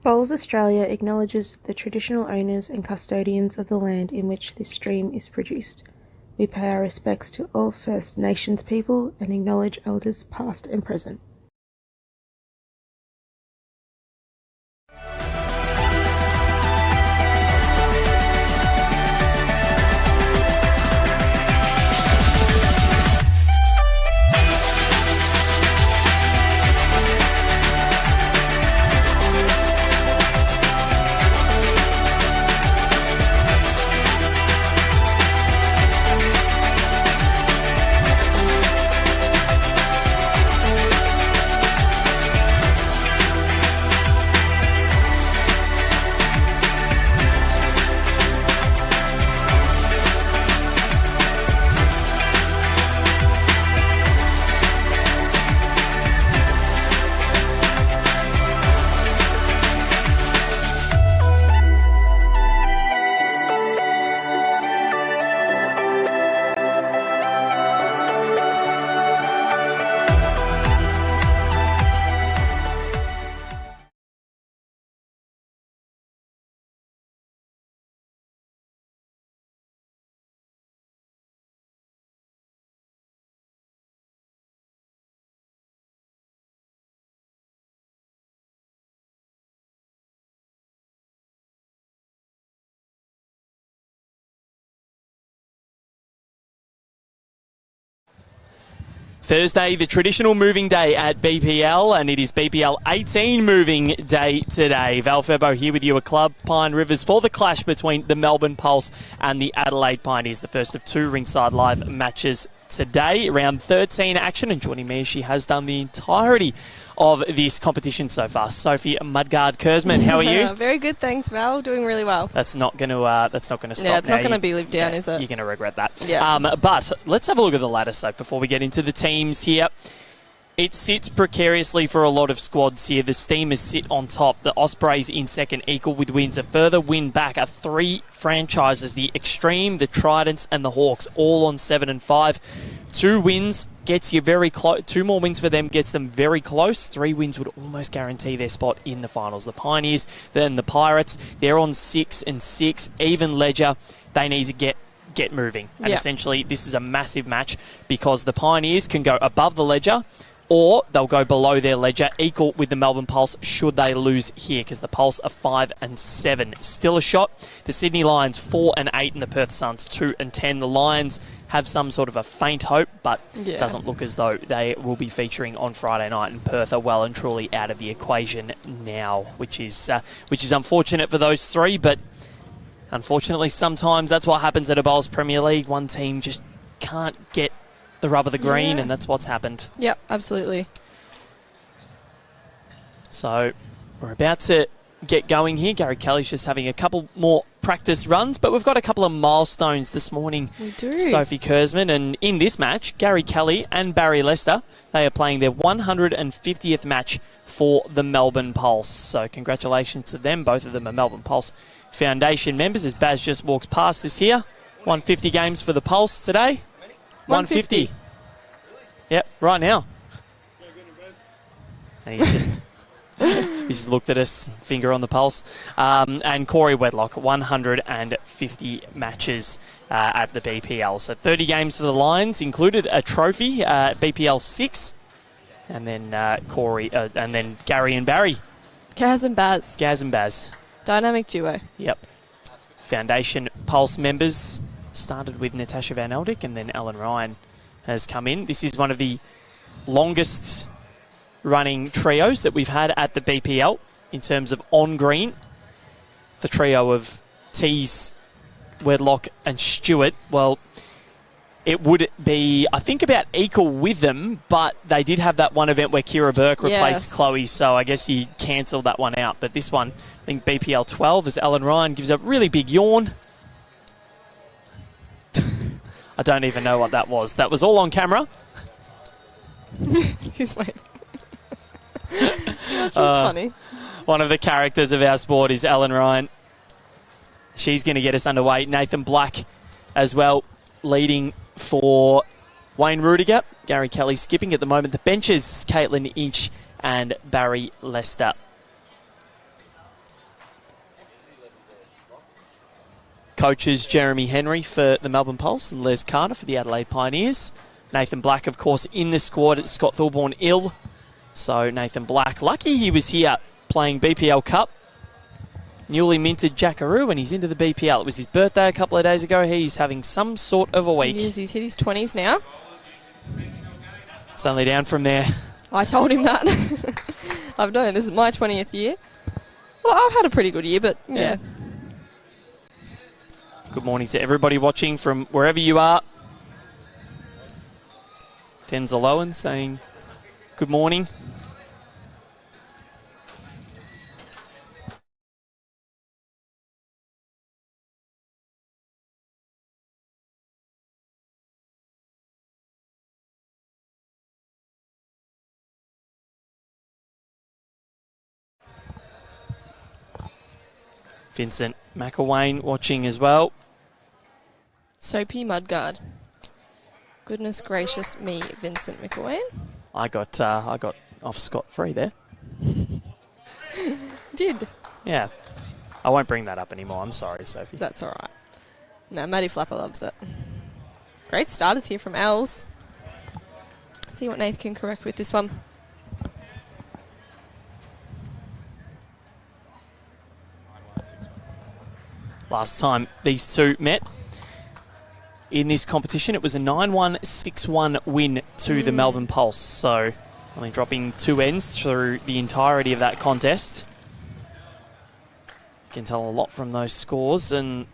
Bowls Australia acknowledges the traditional owners and custodians of the land in which this stream is produced. We pay our respects to all First Nations people and acknowledge elders past and present. Thursday, the traditional moving day at BPL, and it is BPL18 moving day today. Val Febo here with you at Club Pine Rivers for the clash between the Melbourne Pulse and the Adelaide Pioneers, the first of two Rinkside Live matches today. Round 13 action, and joining me, she has done the entirety of this competition so far. Sophie Mudgard-Kersman, how are you? Very good, thanks, Val. Doing really well. That's not going to stop. Yeah, it's not going to be lived down, is it? You're going to regret that. Yeah. But let's have a look at the ladder, so before we get into the teams here. It sits precariously for a lot of squads here. The Steamers sit on top. The Ospreys in second, equal with wins. A further win back are three franchises, the Extreme, the Tridents, and the Hawks, all on 7 and 5. 2 wins gets you very close. 2 more wins for them gets them very close. 3 wins would almost guarantee their spot in the finals. The Pioneers, then the Pirates, they're on 6 and 6. Even Ledger, they need to get moving. And essentially, this is a massive match because the Pioneers can go above the Ledger, or they'll go below their Ledger, equal with the Melbourne Pulse should they lose here, because the Pulse are 5 and 7. Still a shot. The Sydney Lions 4 and 8, and the Perth Suns 2 and 10. The Lions have some sort of a faint hope, but it doesn't look as though they will be featuring on Friday night, and Perth are well and truly out of the equation now, which is unfortunate for those three, but unfortunately sometimes that's what happens at a Bowls Premier League. One team just can't get the rub of the green, and that's what's happened. Yep, absolutely. So we're about to get going here. Gary Kelly's just having a couple more practice runs, but we've got a couple of milestones this morning. We do. Sophie Kersman, and in this match, Gary Kelly and Barry Lester, they are playing their 150th match for the Melbourne Pulse. So congratulations to them. Both of them are Melbourne Pulse Foundation members, as Baz just walks past us here. 150 games for the Pulse today. 150. Yep, right now. And he's just looked at us, finger on the pulse. And Corey Wedlock, 150 matches at the BPL. So 30 games for the Lions, included a trophy, BPL 6, and then Corey, and then Gary and Barry. Gaz and Baz. Dynamic duo. Yep. Foundation Pulse members started with Natasha Van Eldick, and then Alan Ryan has come in. This is one of the longest running trios that we've had at the BPL in terms of on-green. The trio of Tees, Wedlock and Stewart, well, it would be, I think, about equal with them, but they did have that one event where Kira Burke replaced Chloe, so I guess you cancelled that one out. But this one, I think BPL 12, as Alan Ryan gives a really big yawn. I don't even know what that was. That was all on camera. She's waiting. She's funny. One of the characters of our sport is Ellen Ryan. She's going to get us underway. Nathan Black as well, leading for Wayne Rudiger. Gary Kelly skipping at the moment. The benches, Caitlin Inch and Barry Lester. Coaches Jeremy Henry for the Melbourne Pulse and Les Carter for the Adelaide Pioneers. Nathan Black, of course, in the squad. Scott Thorburn ill. So Nathan Black, lucky he was here playing BPL Cup. Newly minted Jackaroo, and he's into the BPL. It was his birthday a couple of days ago. He's having some sort of a week. He is. He's hit his 20s now. It's only down from there. I told him that. I've known. This is my 20th year. Well, I've had a pretty good year, but yeah. Good morning to everybody watching from wherever you are. Denzel Lowen saying good morning. Vincent McElwain watching as well. Soapy Mudguard. Goodness gracious me, Vincent McElwain. I got off scot-free there. Did? Yeah. I won't bring that up anymore. I'm sorry, Sophie. That's all right. No, Maddie Flapper loves it. Great starters here from Els. See what Nath can correct with this one. Last time these two met in this competition, it was a 9-1, 6-1 win to the Melbourne Pulse. So only dropping 2 ends through the entirety of that contest. You can tell a lot from those scores, and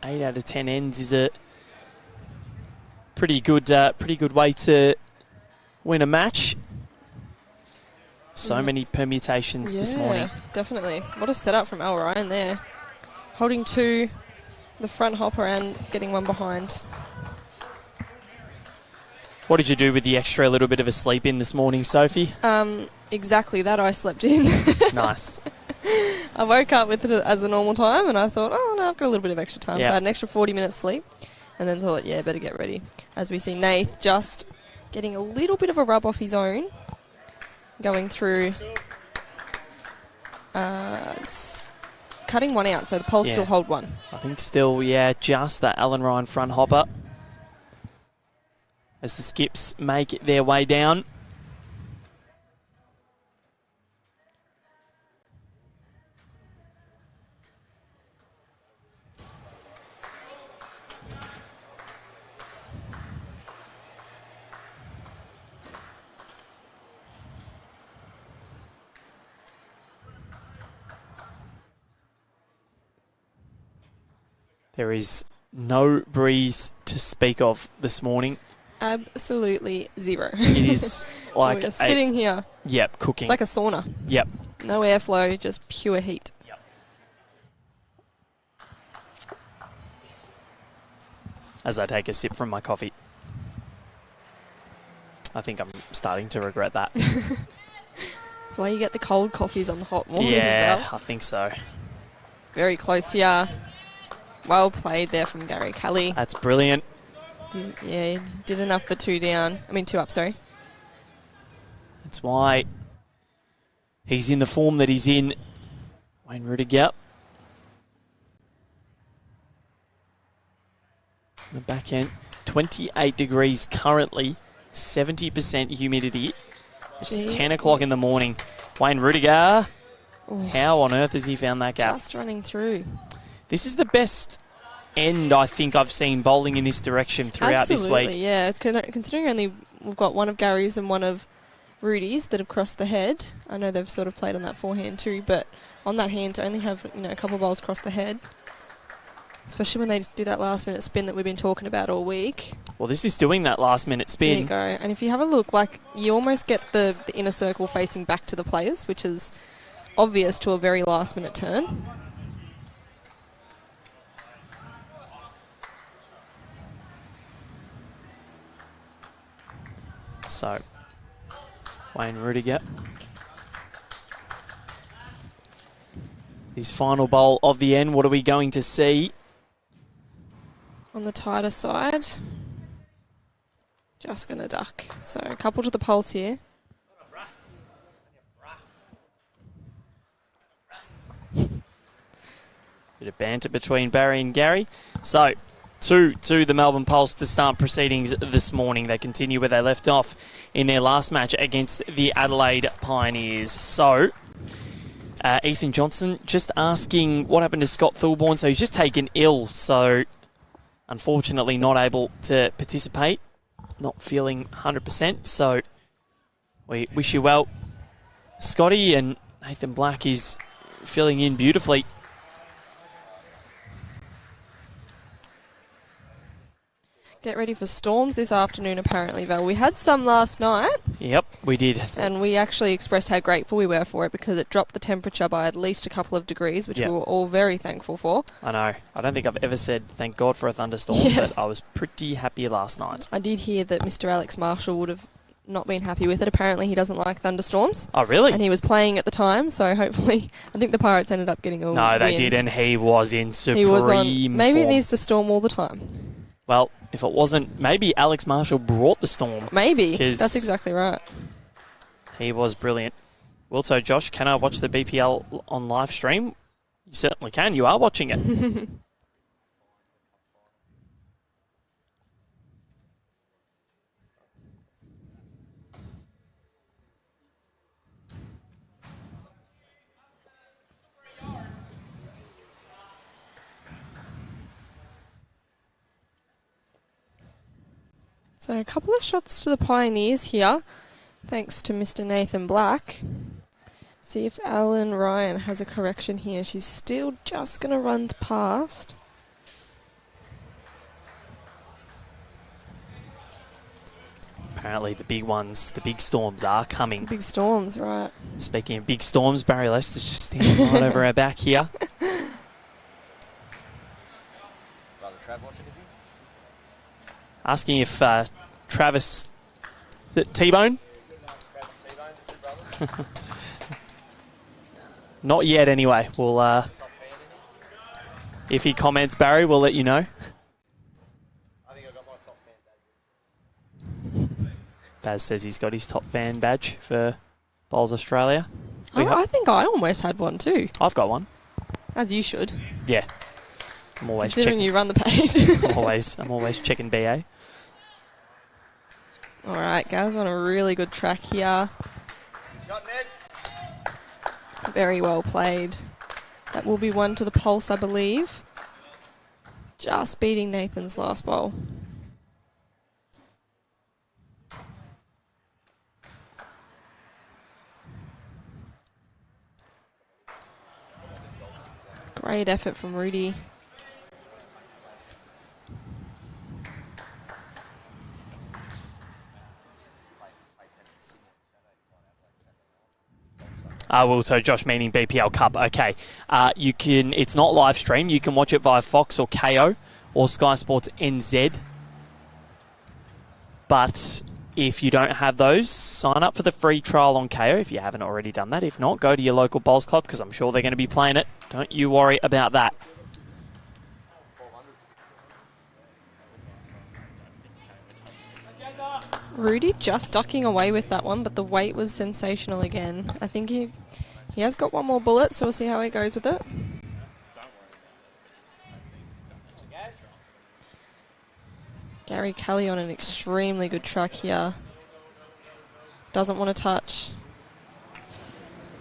8 out of 10 ends is a pretty good way to win a match. So many permutations this morning. Definitely. What a setup from Al Ryan there. Holding 2, the front hopper and getting 1 behind. What did you do with the extra little bit of a sleep in this morning, Sophie? Exactly that I slept in. Nice. I woke up with it as a normal time and I thought, oh no, I've got a little bit of extra time. Yep. So I had an extra 40 minutes sleep and then thought, yeah, better get ready. As we see Nath just getting a little bit of a rub off his own. Going through... just cutting 1 out, so the poles still hold 1. I think still, just that Alan Ryan front hopper. As the skips make their way down. There is no breeze to speak of this morning. Absolutely zero. It is like we're sitting here. Yep, cooking. It's like a sauna. Yep. No airflow, just pure heat. Yep. As I take a sip from my coffee. I think I'm starting to regret that. That's why you get the cold coffees on the hot mornings as well. I think so. Very close here. Well played there from Gary Kelly. That's brilliant. Yeah, did enough for 2 down. I mean 2 up, sorry. That's why he's in the form that he's in. Wayne Rudiger. The back end. 28 degrees currently. 70% humidity. It's 10 o'clock in the morning. Wayne Rudiger. Oh. How on earth has he found that gap? Just running through. This is the best end I think I've seen bowling in this direction throughout this week. Absolutely, yeah. Considering only we've got one of Gary's and one of Rudy's that have crossed the head. I know they've sort of played on that forehand too, but on that hand to only have a couple of bowls cross the head, especially when they do that last minute spin that we've been talking about all week. Well, this is doing that last minute spin. There you go. And if you have a look, like you almost get the inner circle facing back to the players, which is obvious to a very last minute turn. So, Wayne Rudiger. His final bowl of the end. What are we going to see? On the tighter side. Just going to duck. So, a couple to the pulse here. Bit of banter between Barry and Gary. So, 2 to the Melbourne Pulse to start proceedings this morning. They continue where they left off in their last match against the Adelaide Pioneers. So, Ethan Johnson just asking what happened to Scott Thilborn. So he's just taken ill. So, unfortunately not able to participate. Not feeling 100%. So, we wish you well, Scotty, and Nathan Black is filling in beautifully. Get ready for storms this afternoon, apparently, Val. We had some last night. Yep, we did. And we actually expressed how grateful we were for it because it dropped the temperature by at least a couple of degrees, which we were all very thankful for. I know. I don't think I've ever said thank God for a thunderstorm, but I was pretty happy last night. I did hear that Mr. Alex Marshall would have not been happy with it. Apparently he doesn't like thunderstorms. Oh, really? And he was playing at the time, so hopefully I think the Pirates ended up getting a win. No, they did, and he was in supreme Maybe it form. needs to storm all the time. Well, if it wasn't, maybe Alex Marshall brought the storm. Maybe. That's exactly right. He was brilliant. Well, so Josh, can I watch the BPL on live stream? You certainly can. You are watching it. So a couple of shots to the Pioneers here, thanks to Mr. Nathan Black. See if Alan Ryan has a correction here. She's still just going to run past. Apparently the big ones, the big storms are coming. The big storms, right. Speaking of big storms, Barry Lester's just standing right over our back here. Asking if Travis... T-Bone? Not yet, anyway. We'll, if he comments, Barry, we'll let you know. I think I got my top fan badges. Baz says he's got his top fan badge for Bowls Australia. I think I almost had one too. I've got one. As you should. Yeah. I'm always Considering checking. you run the page. I'm always checking BA. All right, guys, on a really good track here. Shot, Ned. Very well played. That will be one to the Pulse, I believe. Just beating Nathan's last bowl. Great effort from Rudy. Well, so Josh meaning BPL Cup. Okay, you can. It's not live stream. You can watch it via Fox or KO or Sky Sports NZ. But if you don't have those, sign up for the free trial on KO if you haven't already done that. If not, go to your local bowls club because I'm sure they're going to be playing it. Don't you worry about that. Rudy just ducking away with that one, but the weight was sensational again. I think he has got one more bullet, so we'll see how he goes with it. Gary Kelly on an extremely good track here. Doesn't want to touch.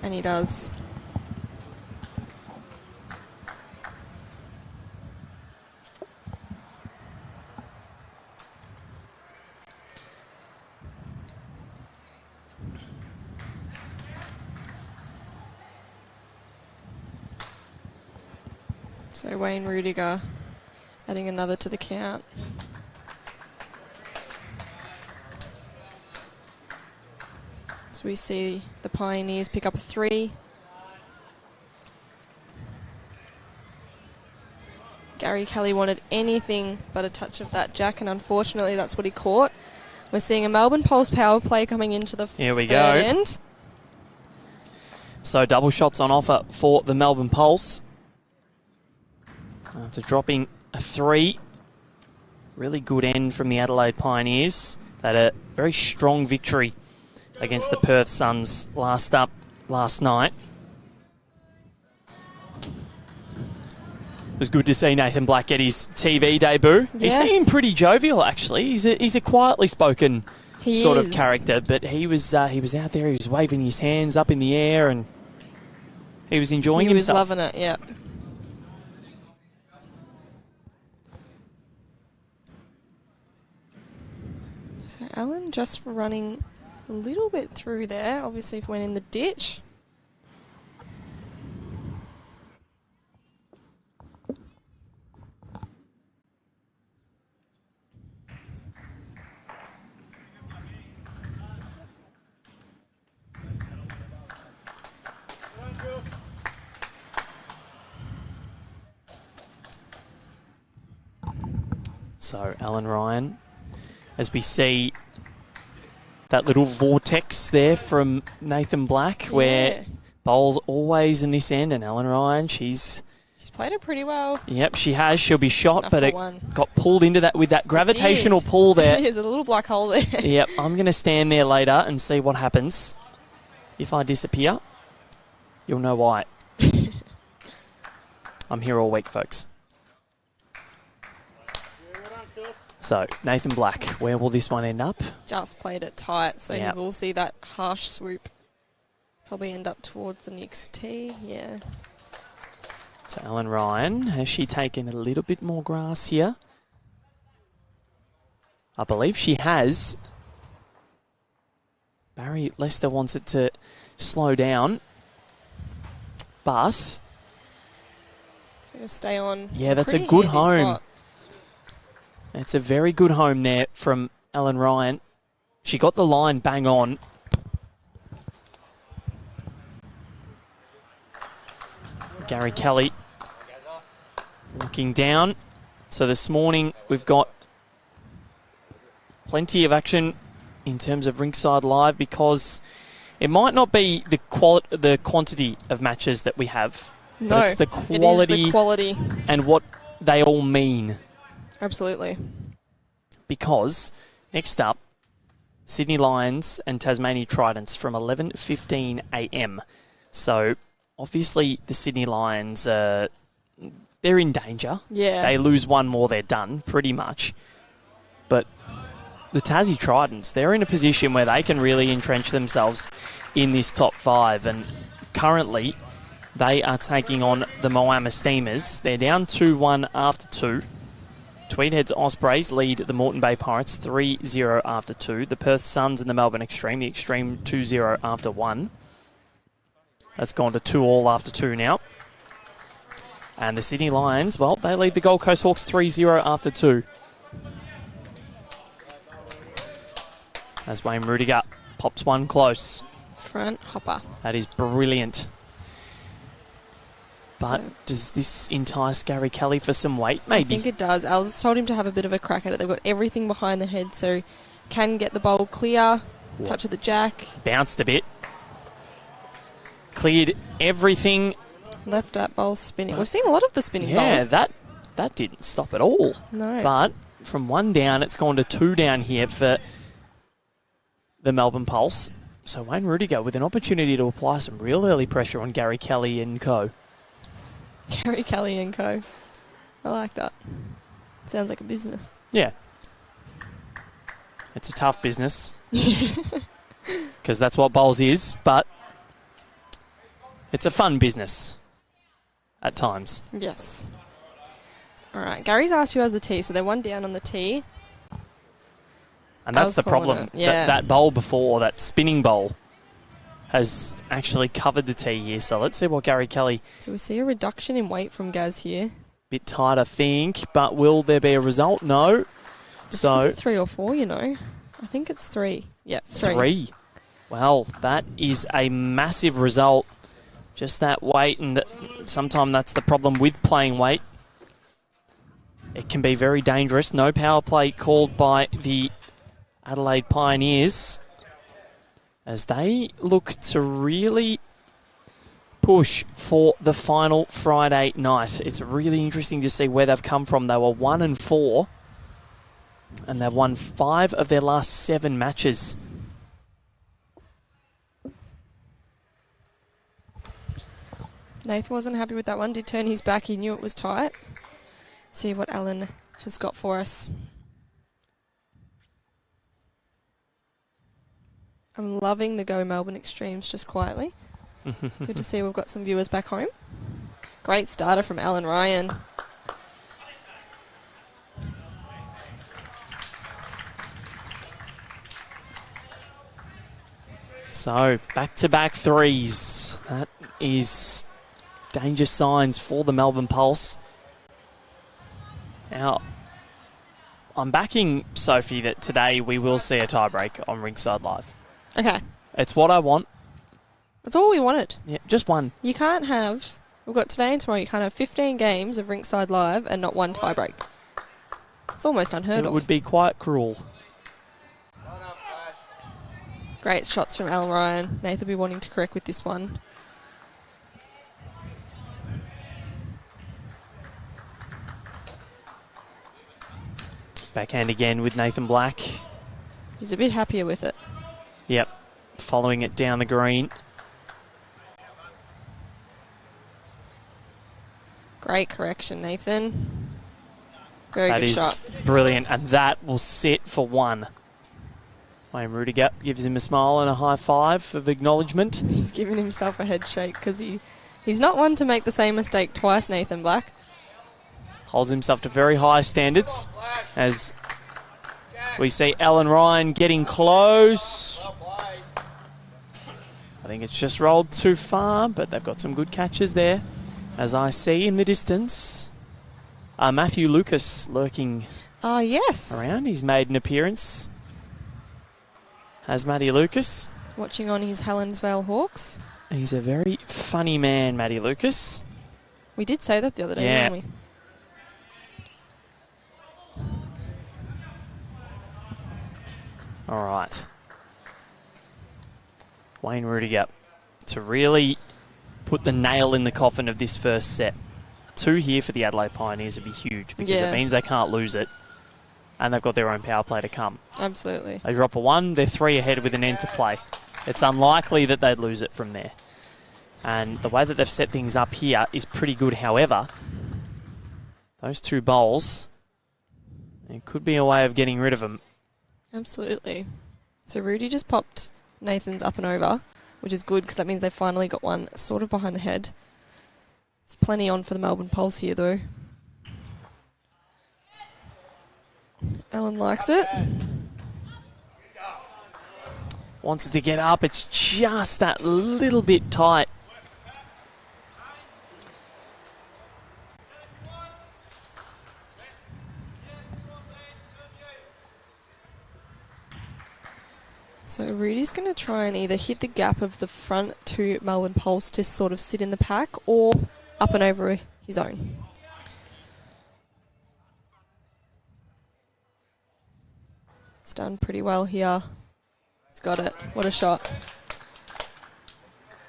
And he does. So Wayne Rudiger adding another to the count. So we see the Pioneers pick up a 3. Gary Kelly wanted anything but a touch of that jack, and unfortunately that's what he caught. We're seeing a Melbourne Pulse power play coming into the Here we third go. end. So double shots on offer for the Melbourne Pulse. After dropping a 3. Really good end from the Adelaide Pioneers. They had a very strong victory against the Perth Suns last night. was good to see Nathan Black get his TV debut. Yes. He seemed pretty jovial, actually. He's a quietly spoken sort of is. character, but he was out there. He was waving his hands up in the air, and he was enjoying himself. He was loving it, yeah. So Alan just running a little bit through there. Obviously, if went in the ditch. So Alan Ryan, as we see that little vortex there from Nathan Black, where bowls always in this end, and Alan Ryan, she's played it pretty well. Yep, she has. She'll be shot, Enough but for it one. got pulled into that with that gravitational pull there. There's a little black hole there. Yep, I'm going to stand there later and see what happens. If I disappear, you'll know why. I'm here all week, folks. So, Nathan Black, where will this one end up? Just played it tight, so Yep. you will see that harsh swoop probably end up towards the next tee. Yeah. So, Alan Ryan, has she taken a little bit more grass here? I believe she has. Barry Lester wants it to slow down, but Going to stay on. yeah, that's a pretty good handy home. spot. It's a very good home there from Alan Ryan. She got the line bang on. Gary Kelly looking down. So this morning we've got plenty of action in terms of Rinkside Live, because it might not be the quantity of matches that we have, No, but it's the quality, it is the quality. and what they all mean. Absolutely. Because next up, Sydney Lions and Tasmania Tridents from 11:15 a.m. So obviously the Sydney Lions, they're in danger. Yeah. They lose one more, they're done, pretty much. But the Tassie Tridents, they're in a position where they can really entrench themselves in this top five. And currently, they are taking on the Moama Steamers. They're down 2-1 after 2. Tweedhead's Ospreys lead the Moreton Bay Pirates 3-0 after 2. The Perth Suns and the Melbourne Extreme, the Extreme 2-0 after 1. That's gone to 2-2 after 2 now. And the Sydney Lions, well, they lead the Gold Coast Hawks 3-0 after 2. As Wayne Rudiger pops one close. Front hopper. That is brilliant. But does this entice Gary Kelly for some weight, maybe? I think it does. Al's told him to have a bit of a crack at it. They've got everything behind the head, so can get the bowl clear. Touch of the jack. Bounced a bit. Cleared everything. Left that bowl spinning. We've seen a lot of the spinning Yeah, bowls. that didn't stop at all. No. But from 1 down, it's gone to 2 down here for the Melbourne Pulse. So Wayne Rudiger with an opportunity to apply some real early pressure on Gary Kelly and co. Gary Kelly and co. I like that. Sounds like a business. Yeah. It's a tough business. Because that's what bowls is, but it's a fun business at times. Yes. All right. Gary's asked who has the tee, so they're 1 down on the tee. And that's the calling problem. it, yeah. That bowl before, that spinning bowl, has actually covered the tee here. So let's see what Gary Kelly... So we see a reduction in weight from Gaz here. Bit tight, I think, but will there be a result? No. It's So 3 or 4, you know. I think it's 3. Yep, 3. 3. Well, that is a massive result. Just that weight, and sometimes that's the problem with playing weight. It can be very dangerous. No power play called by the Adelaide Pioneers as they look to really push for the final Friday night. It's really interesting to see where they've come from. They were 1-4, and they've won 5 of their last 7 matches. Nath wasn't happy with that one. Did turn his back. He knew it was tight. See what Alan has got for us. I'm loving the Go Melbourne Extremes just quietly. Good to see we've got some viewers back home. Great starter from Alan Ryan. So, back-to-back threes. That is danger signs for the Melbourne Pulse. Now, I'm backing Sophie that today we will see a tiebreak on Rinkside Live. Okay. It's what I want. That's all we wanted. Yeah, just one. You can't have, we've got today and tomorrow, you can't have 15 games of Rinkside Live and not one tiebreak. It's almost unheard It of. would be quite cruel. Great shots from Alan Ryan. Nathan will be wanting to correct with this one. Backhand again with Nathan Black. He's a bit happier with it. Yep, following it down the green. Great correction, Nathan. Very That good is shot. brilliant, and that will sit for one. Wayne Rudiger gives him a smile and a high five of acknowledgement. He's giving himself a head shake because he's not one to make the same mistake twice, Nathan Black. Holds himself to very high standards as we see Alan Ryan getting close. I think it's just rolled too far, but they've got some good catches there. As I see in the distance, Matthew Lucas lurking Yes. around. He's made an appearance. Has Matty Lucas. Watching on his Helensvale Hawks. He's a very funny man, Matty Lucas. We did say that the other day, Yeah. didn't we? All right. Wayne Rudiger to really put the nail in the coffin of this first set. 2 here for the Adelaide Pioneers would be huge because Yeah. it means they can't lose it. And they've got their own power play to come. Absolutely. They drop a 1, they're 3 ahead with an end to play. It's unlikely that they'd lose it from there. And the way that they've set things up here is pretty good. However, those 2 bowls, it could be a way of getting rid of them. Absolutely. So Rudy just popped Nathan's up and over, which is good because that means they've finally got one sort of behind the head. There's plenty on for the Melbourne Pulse here, though. Alan likes it. Wants it to get up. It's just that little bit tight. So Rudy's going to try and either hit the gap of the front 2 Melbourne Pulse to sort of sit in the pack or up and over his own. It's done pretty well here. He's got it. What a shot.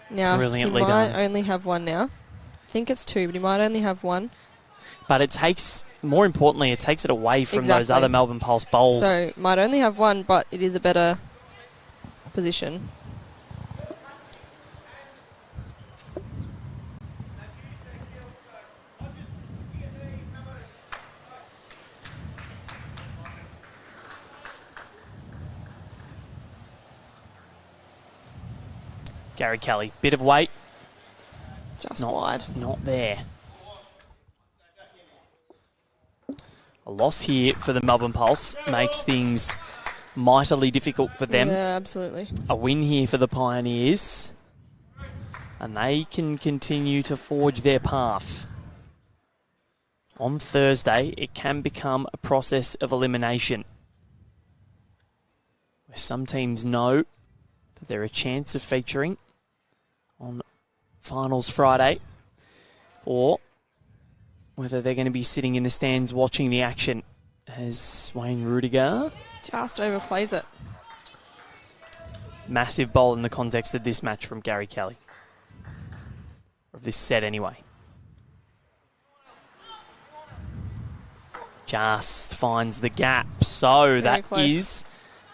Now, Brilliantly he might done. only have one now. I think it's 2, but he might only have one. But it takes, more importantly, it takes it away from those Exactly. other Melbourne Pulse bowls. So, might only have one, but it is a better position. Gary Kelly, bit of weight, Just wide. not there. A loss here for the Melbourne Pulse makes things mightily difficult for them. Yeah, absolutely. A win here for the Pioneers, and they can continue to forge their path. On Thursday, it can become a process of elimination, where some teams know that they're a chance of featuring on Finals Friday, or whether they're going to be sitting in the stands watching the action as Wayne Rudiger. Just overplays it. Massive bowl in the context of this match from Gary Kelly. Of this set anyway. Just finds the gap. So that close. is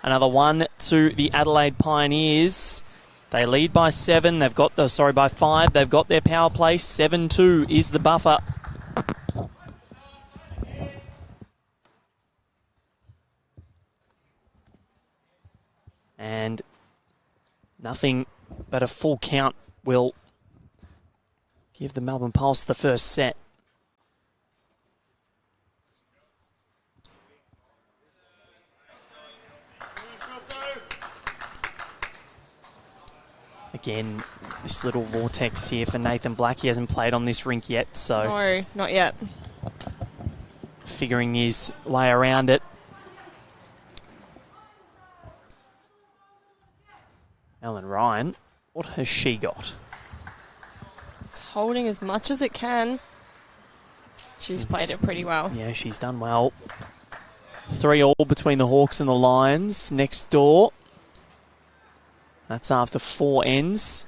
another 1 to the Adelaide Pioneers. They lead by 7. They've got, by 5. They've got their power play. 7-2 is the buffer. nothing but a full count will give the Melbourne Pulse the first set. Again, this little vortex here for Nathan Black. He hasn't played on this rink yet, so... No, not yet. Figuring his way around it. Ellen Ryan, what has she got? It's holding as much as it can. She's played it pretty well. Yeah, she's done well. 3-all between the Hawks and the Lions. Next door. That's after 4 ends.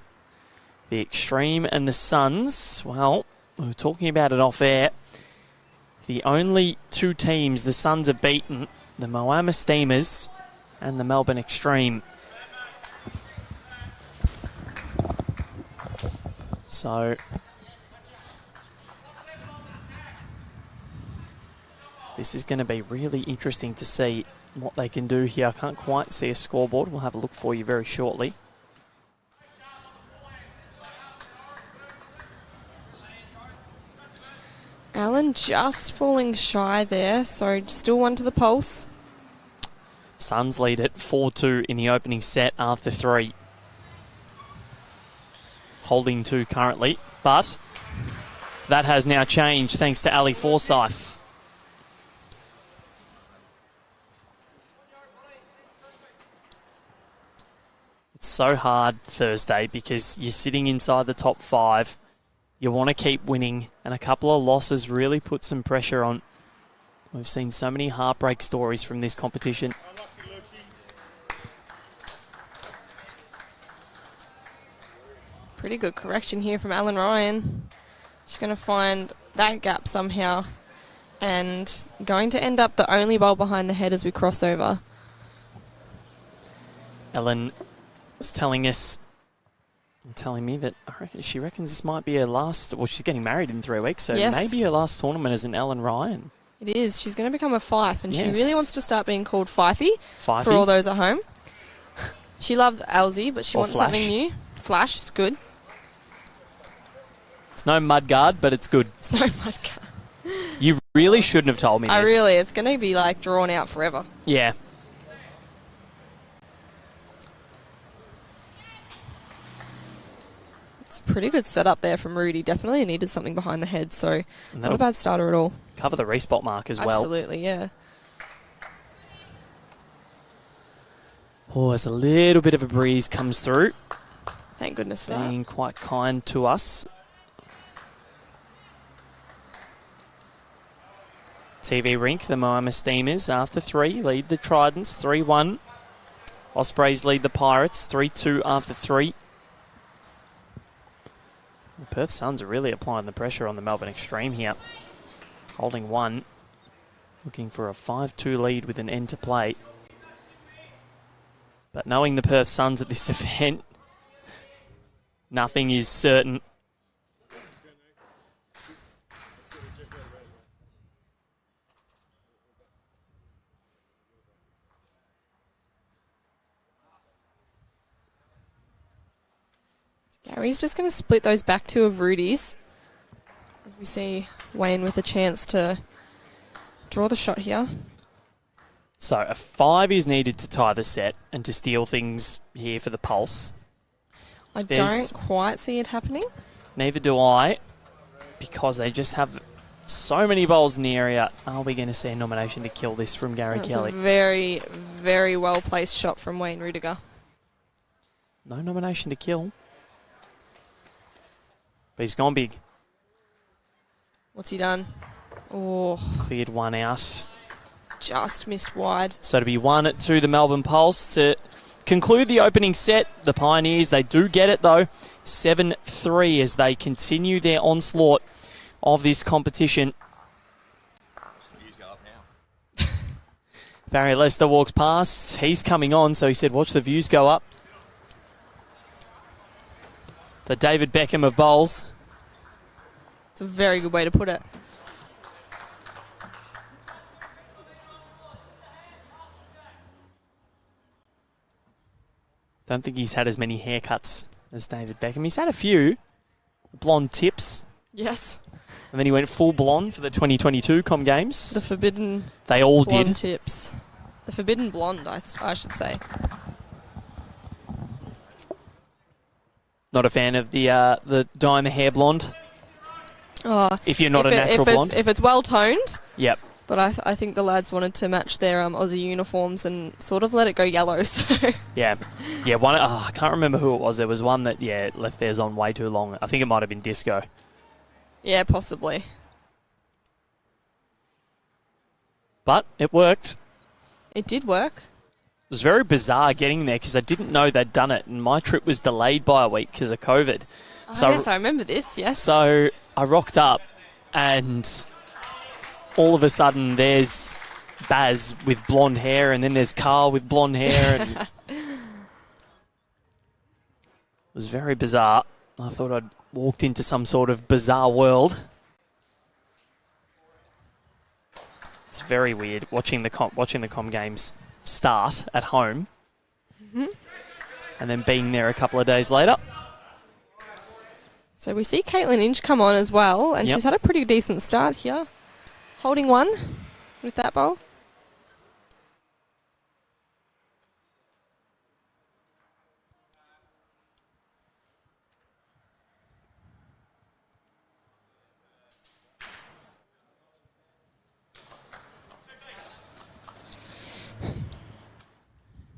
The Extreme and the Suns. Well, we were talking about it off air. The only 2 teams the Suns have beaten, the Moama Steamers and the Melbourne Extreme. So, this is going to be really interesting to see what they can do here. I can't quite see a scoreboard. We'll have a look for you very shortly. Alan just falling shy there, so still 1 to the pulse. Suns lead at 4-2 in the opening set after 3. Holding 2 currently, but that has now changed thanks to Ali Forsyth. It's so hard Thursday because you're sitting inside the top 5. You want to keep winning, and a couple of losses really put some pressure on. We've seen so many heartbreak stories from this competition. Pretty good correction here from Alan Ryan. She's going to find that gap somehow and going to end up the only bowl behind the head as we cross over. Ellen was telling me that she reckons this might be her last, well, she's getting married in 3 weeks, so yes, maybe her last tournament as an Ellen Ryan. It is. She's going to become a Fife, and Yes. she really wants to start being called Fifey. Fifey. For all those at home. She loves Elsie, but she Or wants Flash. something new. Flash is good. It's no mudguard, but it's good. It's no mudguard. You really shouldn't have told me this. It's going to be like drawn out forever. Yeah. It's a pretty good setup there from Rudy. Definitely needed something behind the head, so And not that'll a bad starter at all. cover the respot mark as well. Absolutely, yeah. Oh, as a little bit of a breeze comes through. Thank goodness for that. Being quite kind to us. TV Rink, the Moama Steamers, after 3, lead the Tridents 3-1. Ospreys lead the Pirates 3-2 after 3. The Perth Suns are really applying the pressure on the Melbourne Extreme here. Holding 1. Looking for a 5-2 lead with an end to play. But knowing the Perth Suns at this event, nothing is certain. Gary's just going to split those back 2 of Rudy's. As we see Wayne with a chance to draw the shot here. So a 5 is needed to tie the set and to steal things here for the Pulse. I There's- don't quite see it happening. Neither do I, because they just have so many bowls in the area. Are we going to see a nomination to kill this from Gary That's Kelly? a very, very well placed shot from Wayne Rudiger. No nomination to kill. But he's gone big. What's he done? Oh, Cleared 1 out. just missed wide. So to be 1 to the Melbourne Pulse to conclude the opening set. The Pioneers, they do get it though. 7-3 as they continue their onslaught of this competition. Barry Lester walks past. He's coming on, so he said, watch the views go up. The David Beckham of bowls. It's a very good way to put it. Don't think he's had as many haircuts as David Beckham. He's had a few blonde tips. Yes. And then he went full blonde for the 2022 Com Games. The forbidden They all blonde did. tips. The forbidden blonde, I should say. Not a fan of the dyeing the hair blonde. Oh, If you're not a natural blonde. If it's well toned. Yep. But I think the lads wanted to match their Aussie uniforms and sort of let it go yellow. So Yeah. Yeah, I can't remember who it was. There was one that, left theirs on way too long. I think it might have been Disco. yeah, possibly. But it worked. It did work. It was very bizarre getting there because I didn't know they'd done it, and my trip was delayed by a week because of COVID. Oh, yes, I remember this, yes. So I rocked up, and all of a sudden there's Baz with blonde hair, and then there's Carl with blonde hair. And it was very bizarre. I thought I'd walked into some sort of bizarre world. It's very weird watching the Com Games start at home, and then being there a couple of days later. So we see Caitlin Inch come on as well, and Yep. she's had a pretty decent start here. Holding one with that bowl.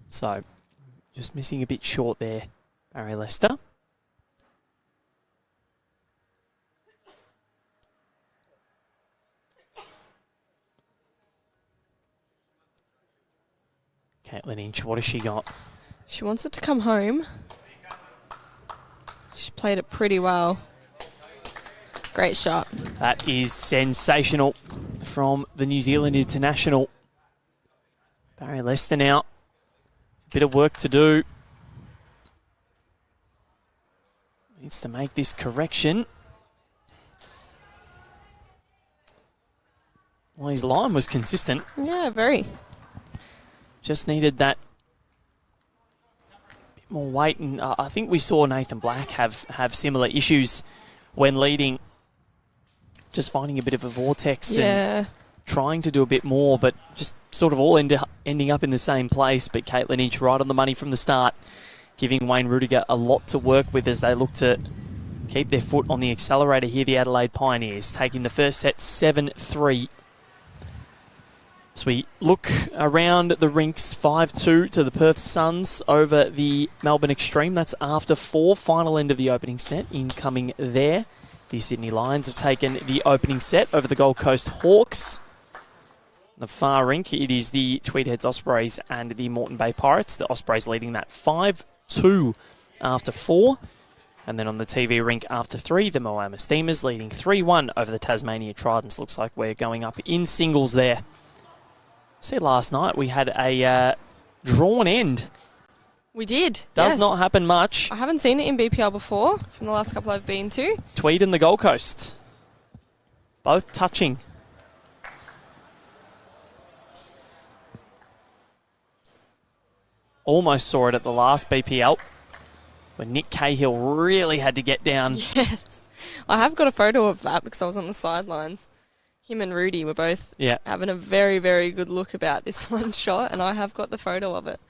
So, just missing a bit short there, Barry Lester. Caitlin Inch, what has she got? She wants it to come home. She played it pretty well. Great shot. That is sensational from the New Zealand international. Barry Lester now. Bit of work to do. Needs to make this correction. Well, his line was consistent. Yeah, very. Just needed that bit more weight. And I think we saw Nathan Black have similar issues when leading. Just finding a bit of a vortex and trying to do a bit more, but just sort of all ending up in the same place. But Caitlin Inch right on the money from the start, giving Wayne Rudiger a lot to work with as they look to keep their foot on the accelerator here, the Adelaide Pioneers, taking the first set 7-3. As we look around the rinks, 5-2 to the Perth Suns over the Melbourne Extreme. That's after 4, final end of the opening set, incoming there. The Sydney Lions have taken the opening set over the Gold Coast Hawks. The far rink, it is the Tweed Heads Ospreys and the Moreton Bay Pirates. The Ospreys leading that 5-2 after 4. And then on the TV rink after 3, the Moama Steamers leading 3-1 over the Tasmania Tridents. Looks like we're going up in singles there. See, last night we had a drawn end. We did. Does yes. not happen much. I haven't seen it in BPL before from the last couple I've been to. Tweed and the Gold Coast. Both touching. Almost saw it at the last BPL when Nick Cahill really had to get down. Yes. I have got a photo of that because I was on the sidelines. Him and Rudy were both having a very, very good look about this one shot, and I have got the photo of it.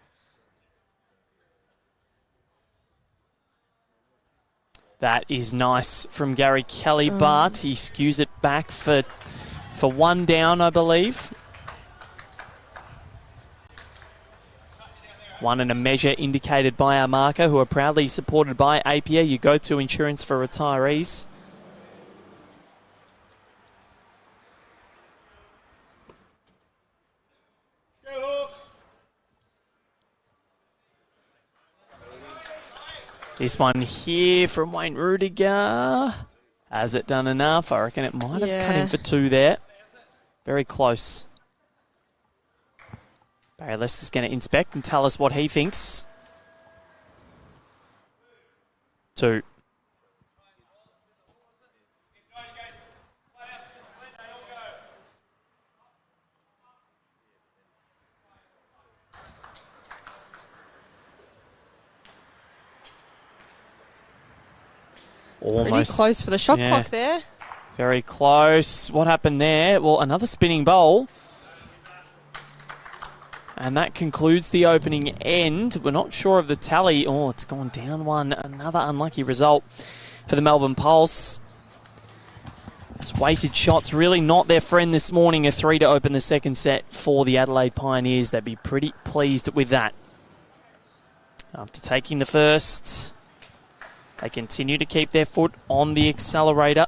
That is nice from Gary Kelly, but he skews it back for one down, I believe. One and a measure indicated by our marker, who are proudly supported by APA, your go-to insurance for retirees. This one here from Wayne Rudiger. Has it done enough? I reckon it might have cut in for 2 there. Very close. Barry Lester's going to inspect and tell us what he thinks. 2. Almost. Pretty close for the shot Yeah. clock there. Very close. What happened there? Well, another spinning bowl. And that concludes the opening end. We're not sure of the tally. Oh, it's gone down one. Another unlucky result for the Melbourne Pulse. It's weighted shots really not their friend this morning. A 3 to open the second set for the Adelaide Pioneers. They'd be pretty pleased with that. After taking the first, they continue to keep their foot on the accelerator.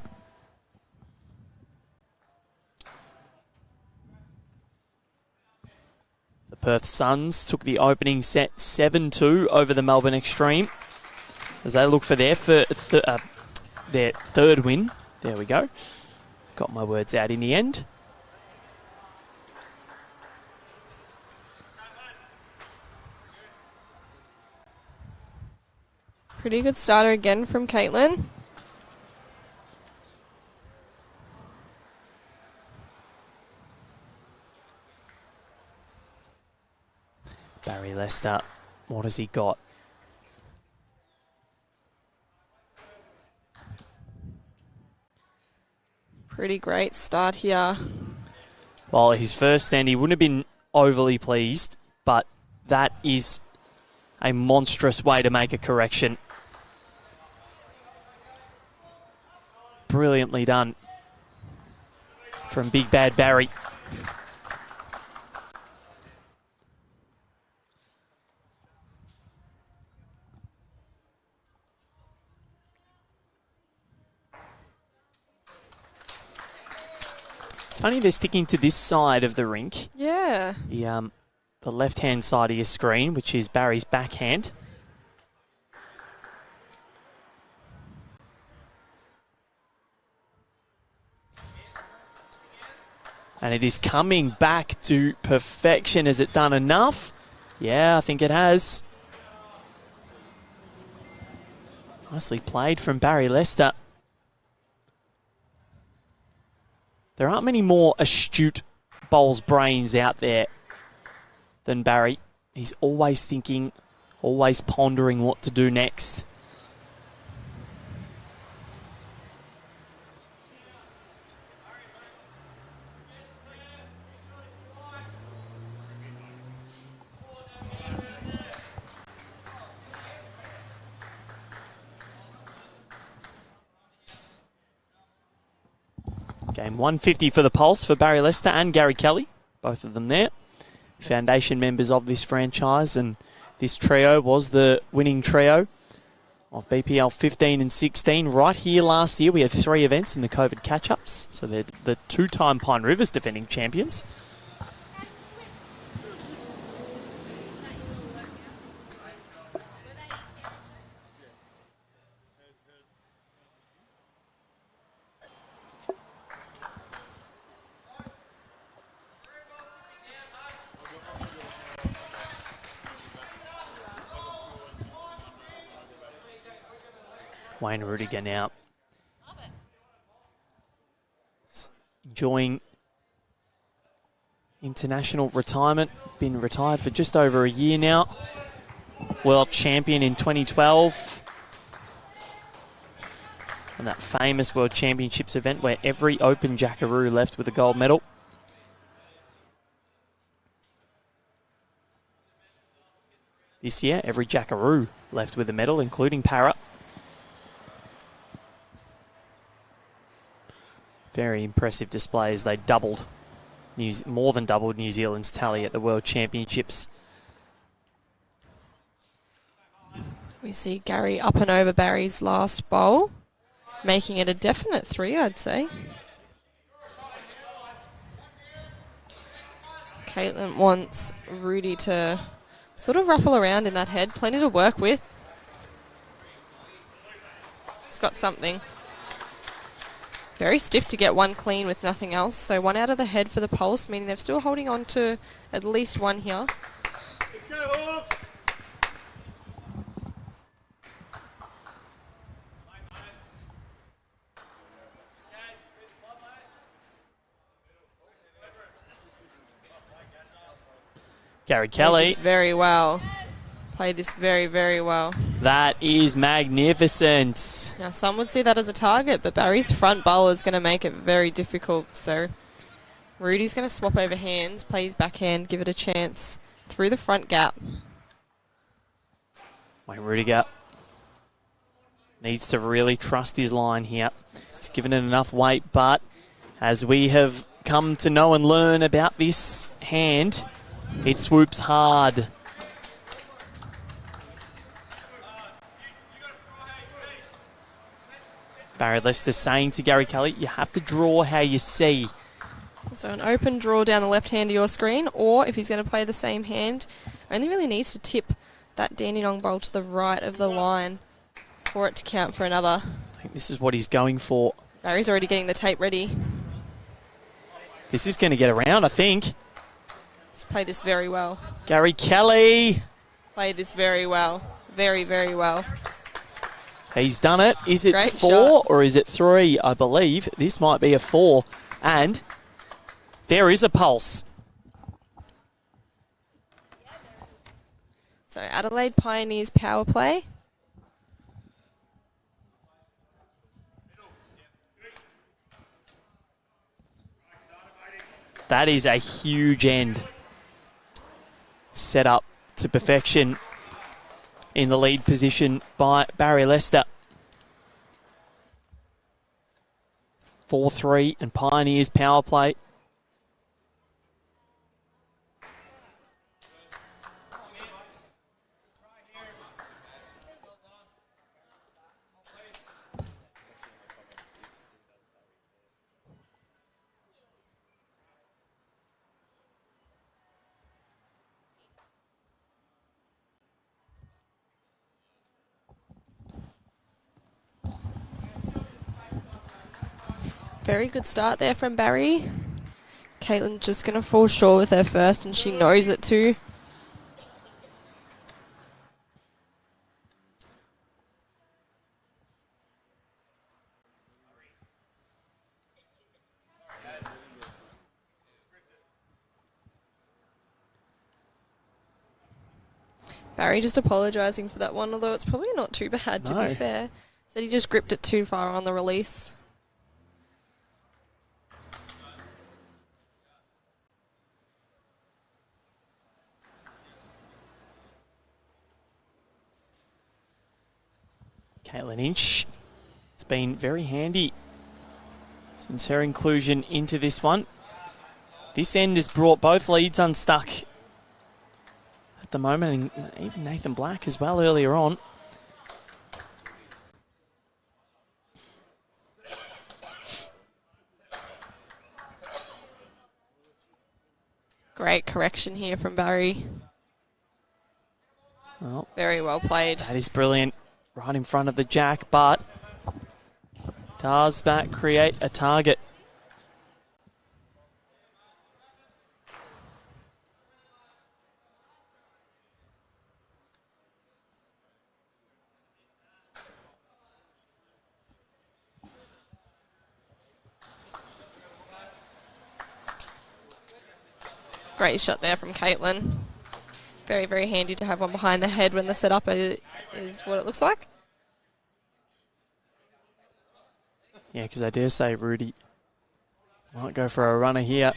The Perth Suns took the opening set 7-2 over the Melbourne Extreme as they look for their third win. There we go. Got my words out in the end. Pretty good starter again from Caitlin. Barry Lester, what has he got? Pretty great start here. Well, his first stand, he wouldn't have been overly pleased, but that is a monstrous way to make a correction. Brilliantly done from Big Bad Barry. It's funny they're sticking to this side of the rink. Yeah. The left-hand side of your screen, which is Barry's backhand. And it is coming back to perfection. Has it done enough? Yeah, I think it has. Nicely played from Barry Lester. There aren't many more astute bowls brains out there than Barry. He's always thinking, always pondering what to do next. Game 150 for the Pulse for Barry Lester and Gary Kelly, both of them there. Foundation members of this franchise, and this trio was the winning trio of BPL 15 and 16. Right here last year, we had 3 events in the COVID catch-ups, so they're the 2-time Pine Rivers defending champions. Wayne Rudiger now enjoying international retirement. Been retired for just over a year now. World champion in 2012. And that famous World Championships event where every Open Jackaroo left with a gold medal. This year, every Jackaroo left with a medal, including Para. Very impressive displays. They doubled, more than doubled New Zealand's tally at the World Championships. We see Gary up and over Barry's last bowl, making it a definite 3, I'd say. Caitlin wants Rudy to sort of ruffle around in that head. Plenty to work with. He's got something. Very stiff to get one clean with nothing else. So 1 out of the head for the Pulse, meaning they're still holding on to at least 1 here. Let's go, Hawks! Gary Kelly. Played this very well. Played this very, very well. That is magnificent. Now, some would see that as a target, but Barry's front bowler is going to make it very difficult. So Rudy's going to swap over hands, play his backhand, give it a chance through the front gap. Wayne Rudiger needs to really trust his line here. It's given it enough weight, but as we have come to know and learn about this hand, it swoops hard. Barry Lester saying to Gary Kelly, you have to draw how you see. So an open draw down the left hand of your screen, or if he's going to play the same hand, only really needs to tip that Dandenong bowl to the right of the line for it to count for another. I think this is what he's going for. Barry's already getting the tape ready. This is going to get around, I think. He's played this very well. Gary Kelly. Played this very well. Very, very well. He's done it. Is it Great 4 shot. or is it 3? I believe this might be a 4. And there is a pulse. So Adelaide Pioneers power play. That is a huge end. Set up to perfection in the lead position by Barry Lester. 4-3 and Pioneers power play. Very good start there from Barry. Caitlin's just going to fall short with her first, and she knows it too. Barry just apologising for that one, although it's probably not too bad, to No. be fair. Said he just gripped it too far on the release. Caitlin Inch has been very handy since her inclusion into this one. This end has brought both leads unstuck at the moment, and even Nathan Black as well earlier on. Great correction here from Barry. Well, Very well played. that is brilliant. Right in front of the jack, but does that create a target? Great shot there from Caitlin. Very, very handy to have one behind the head when the setup is what it looks like. Yeah, because I dare say Rudy might go for a runner here.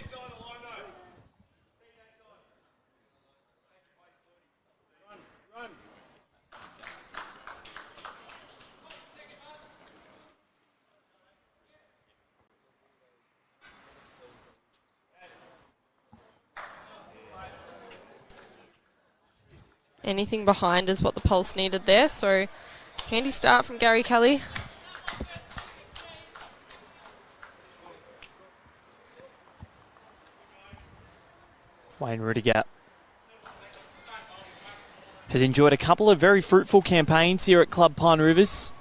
Anything behind is what the pulse needed there. So handy start from Gary Kelly. Wayne Rudiger has enjoyed a couple of very fruitful campaigns here at Club Pine Rivers.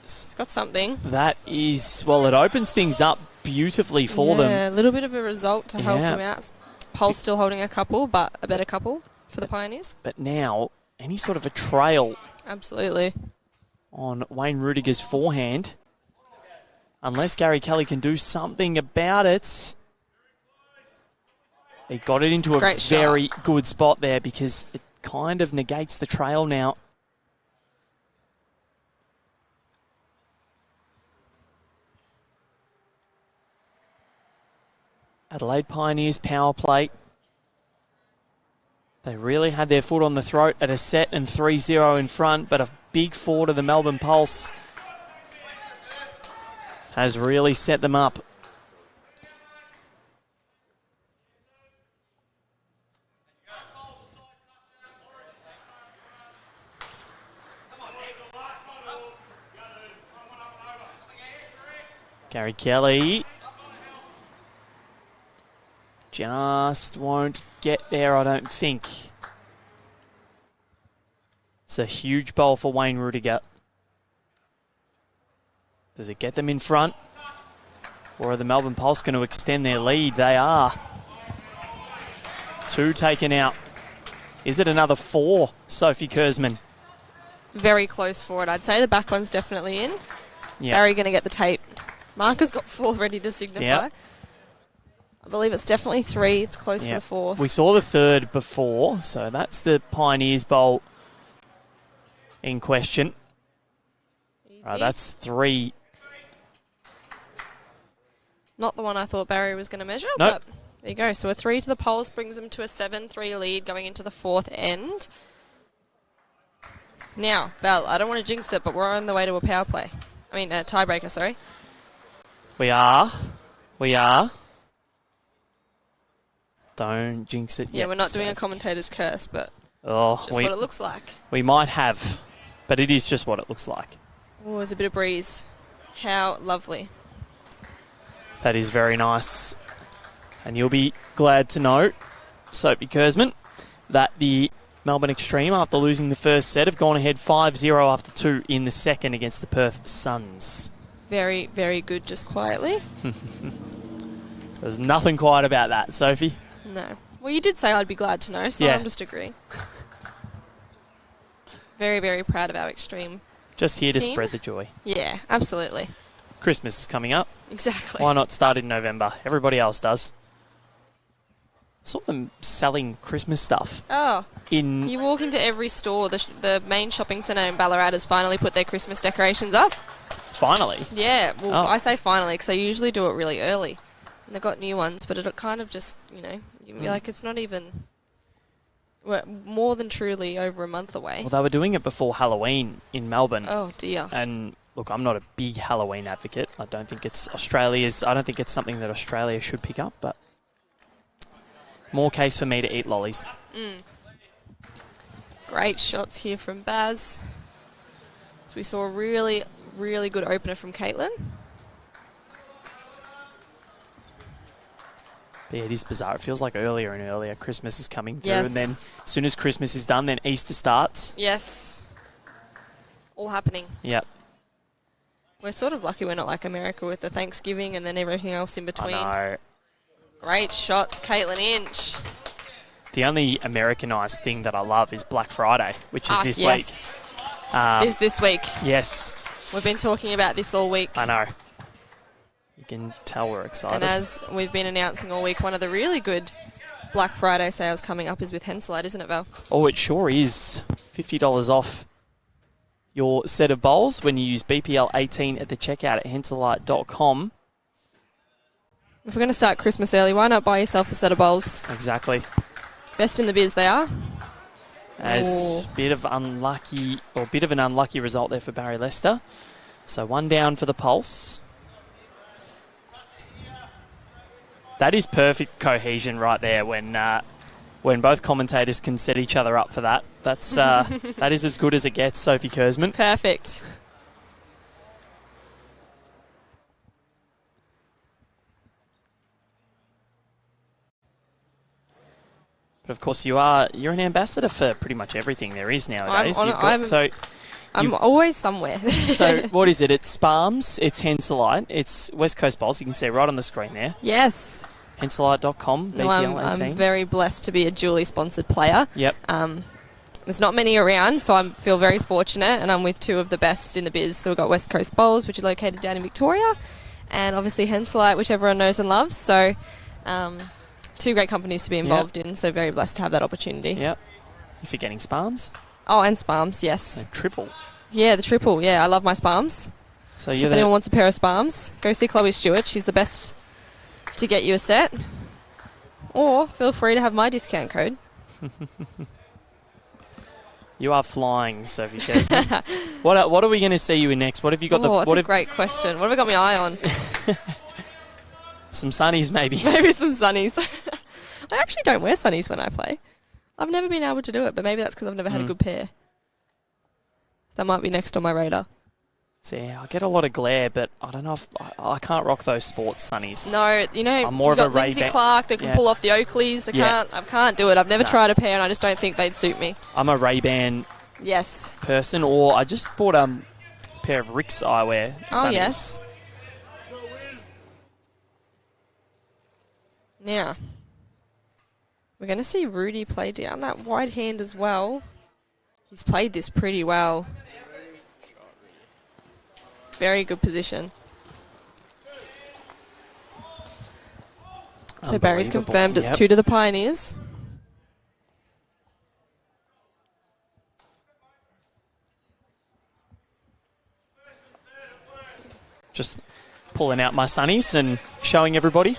It's got something. That is, well, it opens things up beautifully for them. Yeah, a little bit of a result to help Yeah. them out. Pulse still holding a couple, but a better couple for the Pioneers. But now, any sort of a trail Absolutely. on Wayne Rudiger's forehand, unless Gary Kelly can do something about it. He got it into a Great shot. very good spot there because it kind of negates the trail now. Adelaide Pioneers power play. They really had their foot on the throat at a set and 3-0 in front, but a big 4 to the Melbourne Pulse has really set them up. Gary Kelly just won't get there, I don't think. It's a huge bowl for Wayne Rudiger. Does it get them in front? Or are the Melbourne Pulse going to extend their lead? They are. 2 taken out. Is it another 4, Sophie Kurzman? Very close for it. I'd say the back one's definitely in. Yep. Barry going to get the tape. Marker's got 4 ready to signify. Yep. I believe it's definitely 3. It's close for the 4th. We saw the 3rd before, so that's the Pioneers Bowl in question. Right, that's 3. Not the one I thought Barry was going to measure, Nope. but there you go. So a 3 to the Pulse brings them to a 7-3 lead going into the 4th end. Now, Val, I don't want to jinx it, but we're on the way to a power play. I mean, a tiebreaker, sorry. We are. Don't jinx it yet. Yeah, we're not doing a commentator's curse, but Oh, it's just what it looks like. We might have, but it is just what it looks like. Oh, there's a bit of breeze. How lovely. That is very nice. And you'll be glad to know, Sophie Kurzman, that the Melbourne Extreme, after losing the first set, have gone ahead 5-0 after 2 in the second against the Perth Suns. Very, very good, just quietly. There's nothing quiet about that, Sophie. No. Well, you did say I'd be glad to know, so Yeah. I'm just agreeing. Very, very proud of our Extreme. Just here to Team? spread the joy. Yeah, absolutely. Christmas is coming up. Exactly. Why not start in November? Everybody else does. I saw them selling Christmas stuff. Oh, In you walk into every store. The main shopping centre in Ballarat has finally put their Christmas decorations up. Finally. Yeah, well, Oh. I say finally because they usually do it really early. And they've got new ones, but it kind of just, you're like, it's not even we're more than truly over a month away. Well, they were doing it before Halloween in Melbourne. Oh, dear. And look, I'm not a big Halloween advocate. I don't think it's something that Australia should pick up, but more case for me to eat lollies. Great shots here from Baz. So we saw a really, really good opener from Caitlin. But yeah, it is bizarre. It feels like earlier and earlier Christmas is coming through, Yes. and then as soon as Christmas is done, then Easter starts. Yes. All happening. Yep. We're sort of lucky we're not like America with the Thanksgiving and then everything else in between. I know. Great shots, Caitlin Inch. The only Americanized thing that I love is Black Friday, which is this yes. week. Is this week. Yes. We've been talking about this all week. I know. You can tell we're excited. And as we've been announcing all week, one of the really good Black Friday sales coming up is with Henselite, isn't it, Val? Oh, it sure is. $50 off your set of bowls when you use BPL18 at the checkout at henselite.com. If we're going to start Christmas early, why not buy yourself a set of bowls? Exactly. Best in the biz they are. As Ooh. bit of an unlucky result there for Barry Lester. So 1 down for the Pulse. That is perfect cohesion right there when both commentators can set each other up for that. That's that is as good as it gets, Sophie Kurzman. Perfect. But of course you're an ambassador for pretty much everything there is nowadays. I'm always somewhere. So what is it? It's Sparms, it's Henselite, it's West Coast Bowls. You can see right on the screen there. Yes. Henselite.com, No, BPL18. I'm very blessed to be a duly sponsored player. Yep. There's not many around, so I feel very fortunate, and I'm with two of the best in the biz. So we've got West Coast Bowls, which are located down in Victoria, and obviously Henselite, which everyone knows and loves. So two great companies to be involved in, so very blessed to have that opportunity. Yep. You're forgetting Sparms? Oh, and Sparms, yes. And Triple. Yeah, the triple. Yeah, I love my Sparms. So if anyone wants a pair of Sparms, go see Chloe Stewart. She's the best to get you a set. Or feel free to have my discount code. You are flying, Sophie Kesman. What are we going to see you in next? What have you got? That's a great question. What have I got my eye on? Some sunnies, maybe. Maybe some sunnies. I actually don't wear sunnies when I play. I've never been able to do it, but maybe that's because I've never had a good pair. That might be next on my radar. So yeah, I get a lot of glare, but I don't know if I can't rock those sports sunnies. No, you know, I'm more you've of a got Lindsay Ray-Ban. Clark that can pull off the Oakleys. I can't do it. I've never tried a pair, and I just don't think they'd suit me. I'm a Ray-Ban person, or I just bought a pair of Rick's eyewear sunnies. Oh, yes. Now, we're going to see Rudy play down that wide hand as well. He's played this pretty well. Very good position. So Barry's confirmed it's 2 to the Pioneers. Just pulling out my sunnies and showing everybody.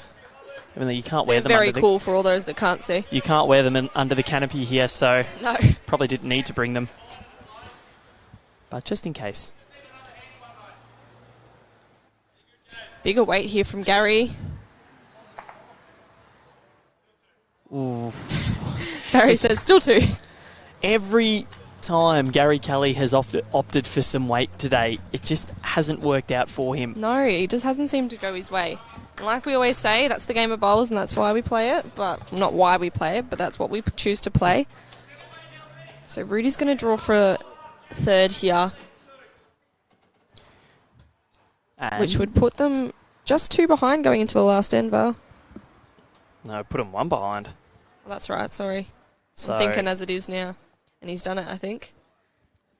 Even though you can't wear them very cool for all those that can't see. You can't wear them under the canopy here, so no. Probably didn't need to bring them. But just in case. Bigger weight here from Gary. Ooh. Barry says still 2. Every time Gary Kelly has opted for some weight today, it just hasn't worked out for him. No, he just hasn't seemed to go his way. And like we always say, that's the game of bowls and that's why we play it. But not why we play it, but that's what we choose to play. So Rudy's going to draw for a third here. And which would put them just 2 behind going into the last end, Val. No, put them 1 behind. Oh, that's right, sorry. So, I'm thinking as it is now. And he's done it, I think.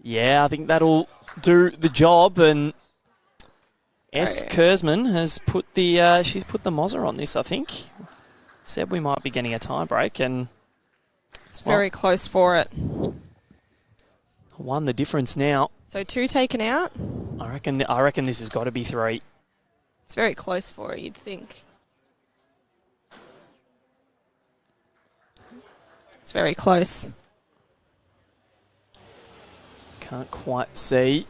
Yeah, I think that'll do the job. And S. Kurzman has put she's put the Mozza on this, I think. Said we might be getting a tie break, and it's very close for it. 1 the difference now. So 2 taken out. I reckon this has got to be 3. It's very close for it, you'd think. It's very close. Can't quite see.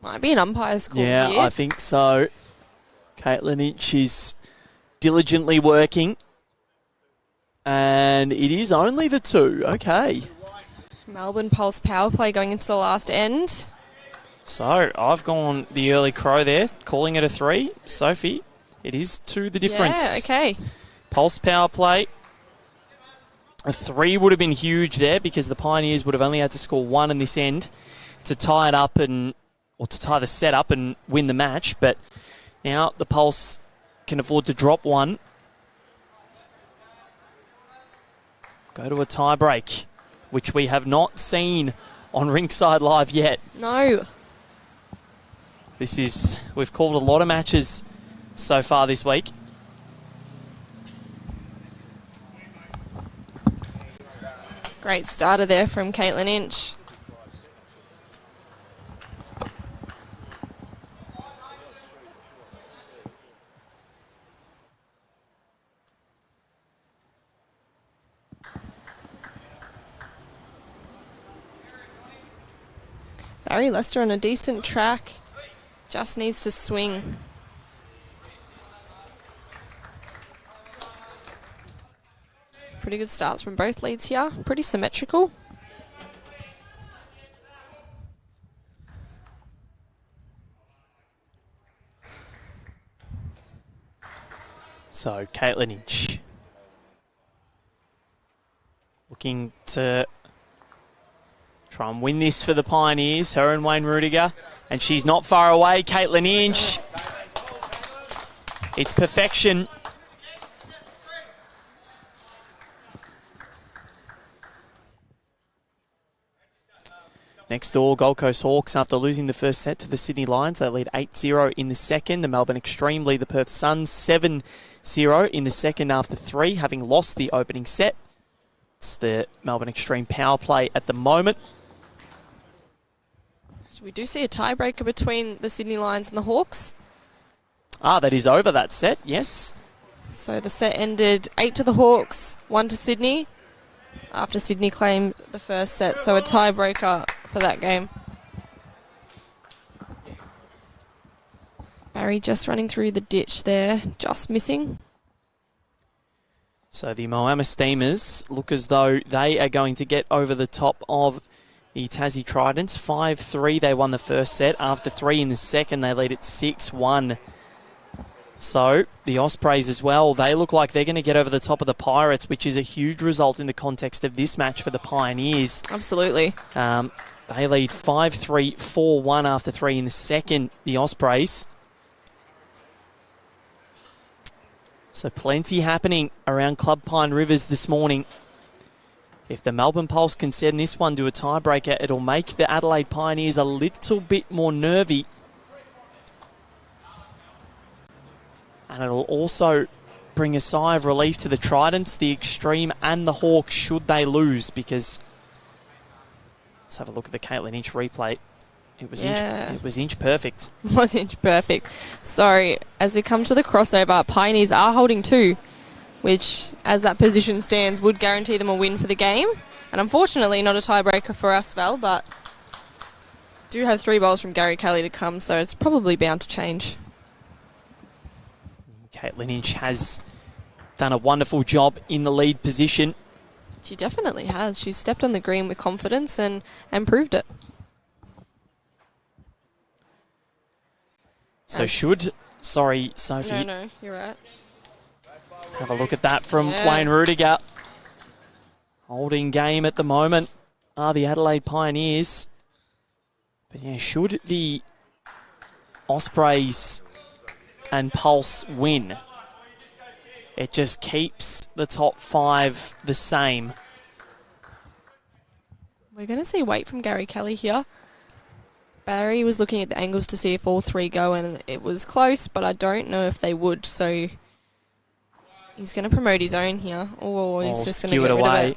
Might be an umpire's call Yeah, here. I think so. Caitlin Inch is diligently working. And it is only the 2. Okay. Melbourne Pulse power play going into the last end. So, I've gone the early crow there, calling it a 3. Sophie, it is 2 the difference. Yeah, okay. Pulse power play. A 3 would have been huge there because the Pioneers would have only had to score 1 in this end to tie it up or to tie the set up and win the match. But now the Pulse can afford to drop 1. Go to a tie break, which we have not seen on Rinkside Live yet. No. We've called a lot of matches so far this week. Great starter there from Caitlin Inch. Barry Lester on a decent track. Just needs to swing. Pretty good starts from both leads here. Pretty symmetrical. So, Caitlin Inch looking to try and win this for the Pioneers, her and Wayne Rudiger. And she's not far away, Caitlin Inch. It's perfection. Next door, Gold Coast Hawks, after losing the first set to the Sydney Lions, they lead 8-0 in the second. The Melbourne Extreme lead the Perth Suns 7-0 in the second after 3, having lost the opening set. It's the Melbourne Extreme power play at the moment. We do see a tiebreaker between the Sydney Lions and the Hawks. That is over, that set, yes. So the set ended 8 to the Hawks, 1 to Sydney, after Sydney claimed the first set. So a tiebreaker for that game. Barry just running through the ditch there, just missing. So the Moama Steamers look as though they are going to get over the top of the Tassie Tridents. 5-3, they won the first set. After 3 in the second, they lead at 6-1. So the Ospreys as well, they look like they're going to get over the top of the Pirates, which is a huge result in the context of this match for the Pioneers. Absolutely. They lead 5-3, 4-1 after 3 in the second, the Ospreys. So plenty happening around Club Pine Rivers this morning. If the Melbourne Pulse can send this one to a tiebreaker, it'll make the Adelaide Pioneers a little bit more nervy. And it'll also bring a sigh of relief to the Tridents, the Extreme and the Hawks should they lose, because let's have a look at the Caitlin Inch replay. It was inch perfect. It was inch perfect. So as we come to the crossover, Pioneers are holding 2, which as that position stands would guarantee them a win for the game. And unfortunately not a tiebreaker for us, Val, but do have 3 bowls from Gary Kelly to come, so it's probably bound to change. Caitlin Inch has done a wonderful job in the lead position. She definitely has. She's stepped on the green with confidence and proved it. So sorry, Sophie. No, you're right. Have a look at that from Wayne Rudiger. Holding game at the moment are the Adelaide Pioneers. But yeah, should the Ospreys and Pulse win, it just keeps the top 5 the same. We're going to see weight from Gary Kelly here. Barry was looking at the angles to see if all 3 go, and it was close, but I don't know if they would, so he's going to promote his own here, or he's just going to get rid of it.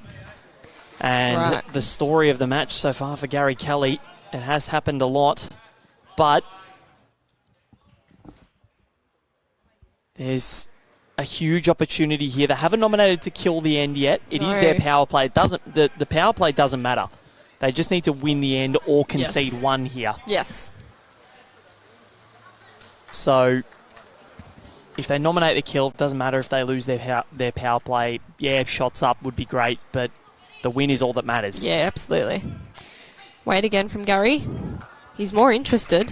And the story of the match so far for Gary Kelly, it has happened a lot, but there's a huge opportunity here. They haven't nominated to kill the end yet. It is their power play. It doesn't. The power play doesn't matter. They just need to win the end or concede 1 here. Yes. So if they nominate the kill, it doesn't matter if they lose their power play. Yeah, shots up would be great, but the win is all that matters. Yeah, absolutely. Wait again from Gary. He's more interested.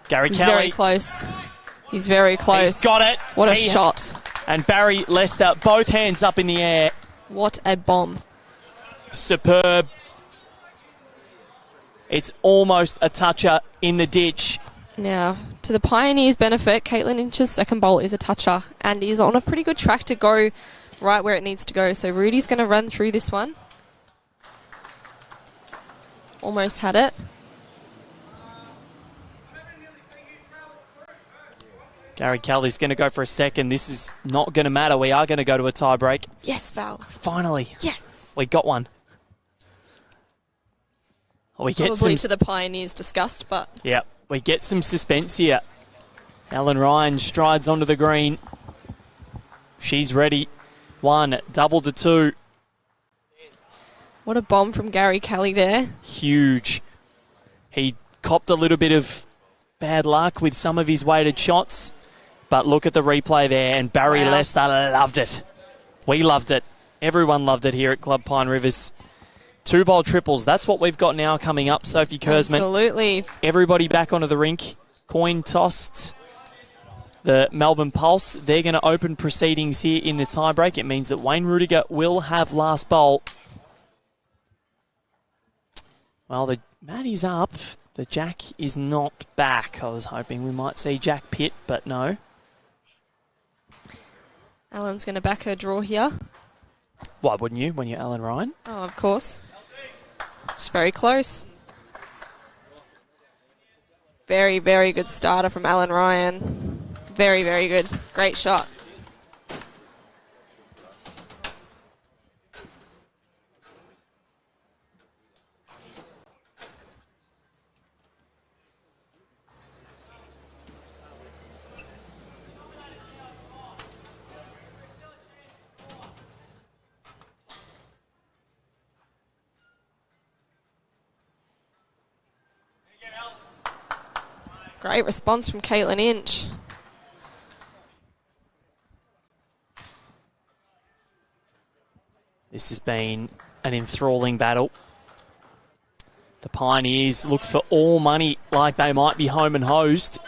Gary He's Kelly. very close. He's very close. He's got it. What a shot. And Barry Lester, both hands up in the air. What a bomb. Superb. It's almost a toucher in the ditch. Now, to the Pioneers' benefit, Caitlin Inch's second bowl is a toucher and is on a pretty good track to go right where it needs to go. So Rudy's going to run through this one. Almost had it. Gary Kelly's going to go for a second. This is not going to matter. We are going to go to a tie break. Yes, Val. Finally. Yes. We got one. We get Probably to the Pioneers' disgust, but... Yeah, we get some suspense here. Ellen Ryan strides onto the green. She's ready. 1, double to 2. What a bomb from Gary Kelly there. Huge. He copped a little bit of bad luck with some of his weighted shots, but look at the replay there, and Barry Lester loved it. We loved it. Everyone loved it here at Club Pine Rivers. 2-bowl triples. That's what we've got now coming up, Sophie Kurzman. Absolutely. Everybody back onto the rink. Coin tossed. The Melbourne Pulse, they're going to open proceedings here in the tiebreak. It means that Wayne Rudiger will have last bowl. Well, the mat is up. The jack is not back. I was hoping we might see Jack Pitt, but no. Ellen's going to back her draw here. Why wouldn't you when you're Ellen Ryan? Oh, of course. It's very close. Very, very good starter from Alan Ryan. Very, very good. Great shot. Great response from Caitlin Inch. This has been an enthralling battle. The Pioneers looked for all money like they might be home and hosed.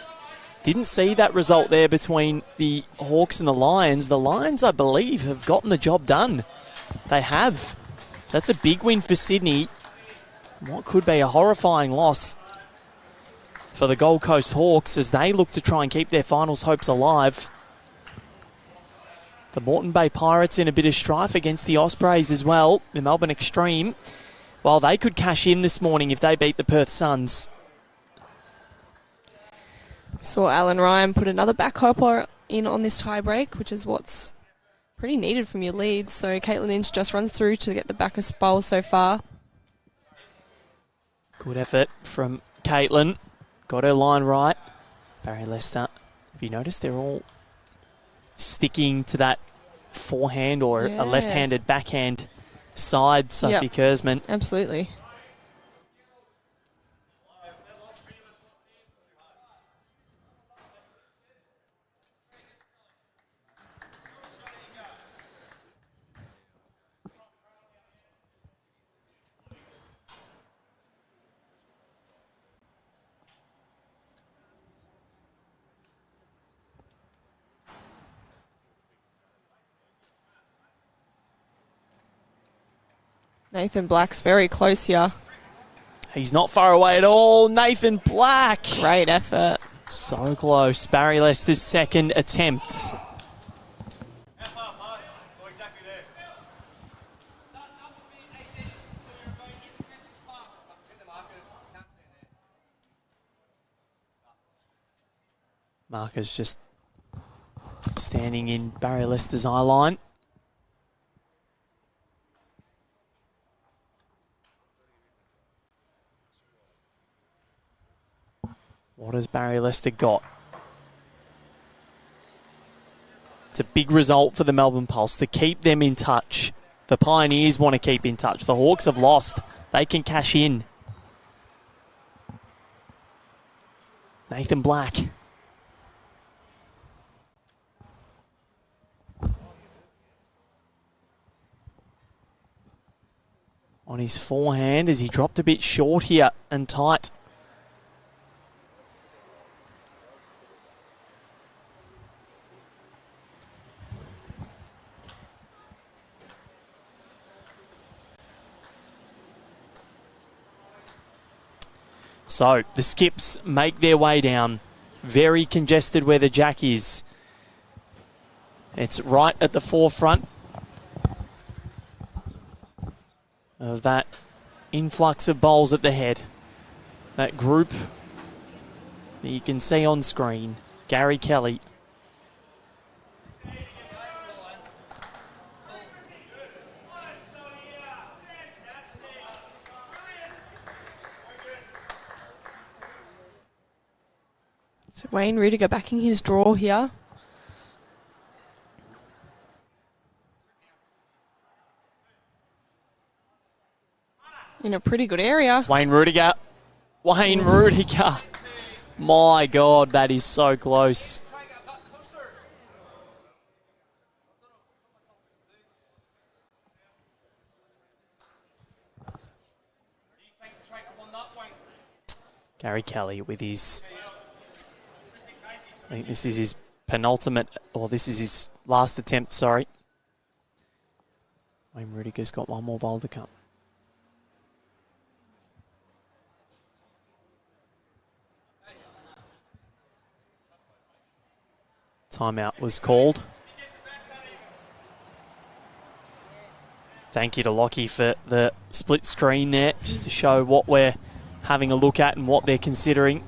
Didn't see that result there between the Hawks and the Lions. The Lions, I believe, have gotten the job done. They have. That's a big win for Sydney. What could be a horrifying loss for the Gold Coast Hawks as they look to try and keep their finals hopes alive. The Moreton Bay Pirates in a bit of strife against the Ospreys as well. The Melbourne Extreme, well, they could cash in this morning if they beat the Perth Suns. Saw Alan Ryan put another back hopper in on this tie break, which is what's pretty needed from your leads. So Caitlin Inch just runs through to get the backers bowl so far. Good effort from Caitlin. Got her line right. Barry Lester, have you noticed they're all sticking to that forehand or a left-handed backhand side, Sophie Kurzman? Absolutely. Nathan Black's very close here. He's not far away at all. Nathan Black. Great effort. So close. Barry Lester's second attempt. Marcus just standing in Barry Lester's eye line. What has Barry Lester got? It's a big result for the Melbourne Pulse to keep them in touch. The Pioneers want to keep in touch. The Hawks have lost. They can cash in. Nathan Black. On his forehand as he dropped a bit short here and tight. So the skips make their way down. Very congested where the jack is. It's right at the forefront of that influx of bowls at the head. That group that you can see on screen. Gary Kelly. So Wayne Rudiger backing his draw here. In a pretty good area. Wayne Rudiger. Wayne Rudiger. My God, that is so close. Gary Kelly with his... I think this is his penultimate, or this is his last attempt, sorry. Wayne Rudiger's got one more bowl to come. Timeout was called. Thank you to Lockie for the split screen there, just to show what we're having a look at and what they're considering.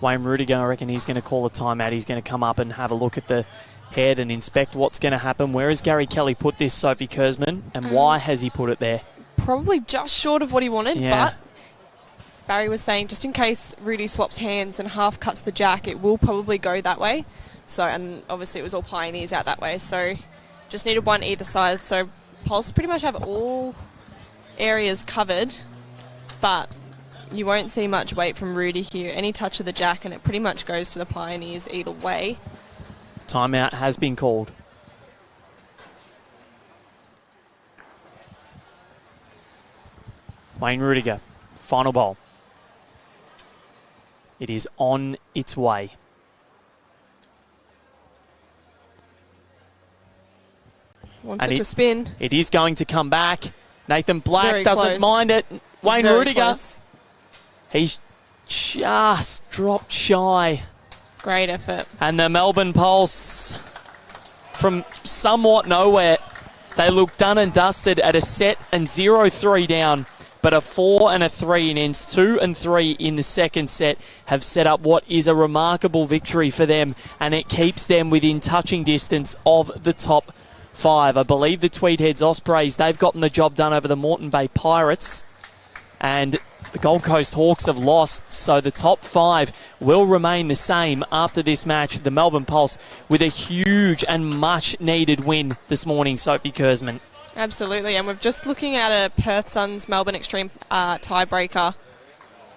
Wayne Rudiger, I reckon he's going to call a timeout. He's going to come up and have a look at the head and inspect what's going to happen. Where has Gary Kelly put this, Sophie Kurzman, and why has he put it there? Probably just short of what he wanted, but Barry was saying just in case Rudy swaps hands and half cuts the jack, it will probably go that way. So, and obviously it was all Pioneers out that way, so just needed one either side. So Pulse pretty much have all areas covered, but You won't see much weight from Rudy here. Any touch of the jack and it pretty much goes to the Pioneers either way. Timeout has been called. Wayne Rudiger, final ball. It is on its way. Wants it to spin. It is going to come back. Nathan Black doesn't close. mind it. Wayne very Rudiger. close. He's just dropped shy. Great effort. And the Melbourne Pulse, from somewhat nowhere, they look done and dusted at a set and 0-3 down. But a 4 and a 3 and ends 2 and 3 in the second set have set up what is a remarkable victory for them, and it keeps them within touching distance of the top 5. I believe the Tweed Heads Ospreys, they've gotten the job done over the Moreton Bay Pirates, and the Gold Coast Hawks have lost, so the top 5 will remain the same after this match. The Melbourne Pulse with a huge and much needed win this morning, Sophie Kurzman. Absolutely, and we're just looking at a Perth Suns Melbourne Extreme tiebreaker.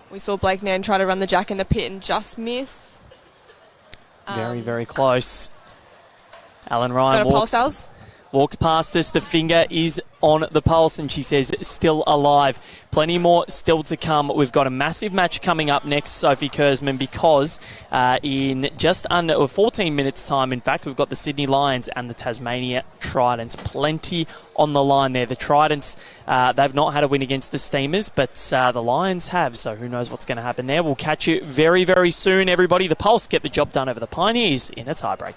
We saw Blake Nairn try to run the jack in the pit and just miss. Very, very close. Alan Ryan got a pulse, Els? walks past us. The finger is on the pulse, and she says still alive. Plenty more still to come. We've got a massive match coming up next, Sophie Kurzman, because in just under 14 minutes' time, in fact, we've got the Sydney Lions and the Tasmania Tridents. Plenty on the line there. The Tridents, they've not had a win against the Steamers, but the Lions have, so who knows what's going to happen there. We'll catch you very, very soon, everybody. The Pulse get the job done over the Pioneers in a tiebreak.